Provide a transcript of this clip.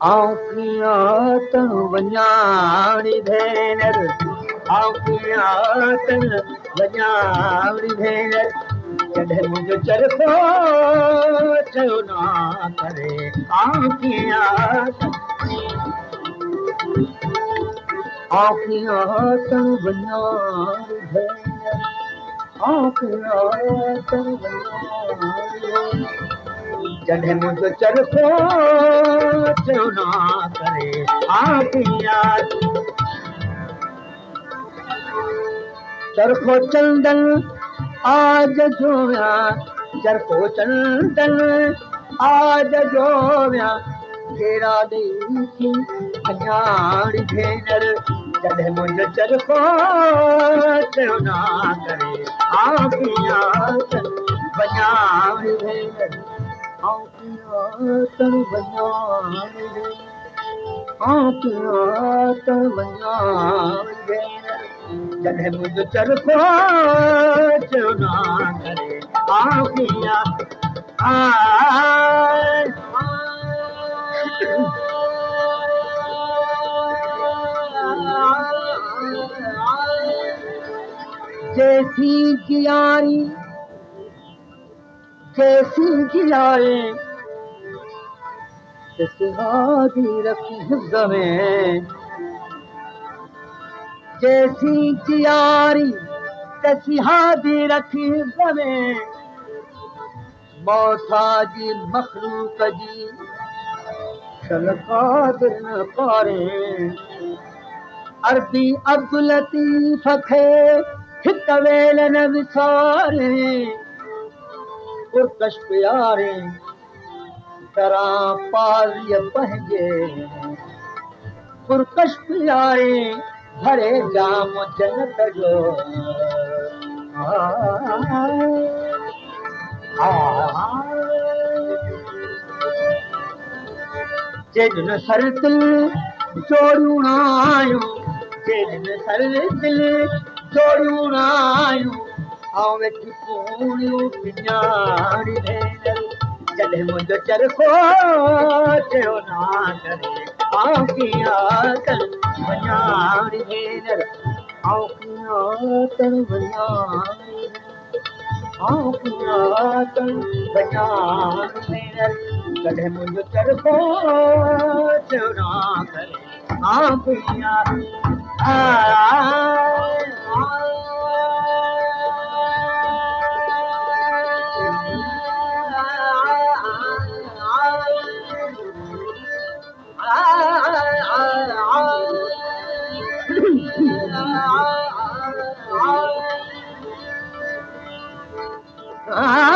आऊं कीअं तूं वञाणी भेनर आऊं कीअं तूं वञाणी भेनर जॾहिं मुंहिंजो चरखो चयो ना करे आऊं कीअं तूं वञाणी भेनर आऊं कीअं तूं वञाणी जॾहिं मुंहिंजो चरखो चयो ना करे आऊं कीअं चरखो चंदन आज जो विया चरखो चंदन आज जो विया कहिड़ा ॾेई थी अञाणी भेनर जॾहिं मुंहिंजो चरखो चयो ना करे आऊं कीअं वञाणी भेनर आऊं कीअं वञाणी भेनर आऊं कीअं वञाणी भेनर जॾहिं मुंहिंजो चरखो चयो ना करे आऊं कीअं जैसी जियारी जैसी जियारे सिहादी रखी हिफ्ज़ में जैसी जियारी सिहादी रखी हिफ्ज़ में मौथा जी मखलूक जी शलकादिर न पारे अरबी अब्दुल लतीफ़ खे हिक वेल न विसारे पुरकश प्यारे तरां पारीअ पंहिंजे पुरकश प्यारे भरे जाम जन्नत जो जेॾिन सर दिल जोड़ियूं आहियूं जेॾिन सर दिल जोड़ियूं आहियूं आऊं वेठी पूड़ियूं पिञाणी भेनर जॾहिं मुंहिंजो चरखो चयो ना करे आऊं कीअं वञाणी भेनर आऊं कीअं वञाणी आऊं कीअं वञाणी भेनर जॾहिं मुंहिंजो चरखो चयो ना करे आऊं कीअं Ah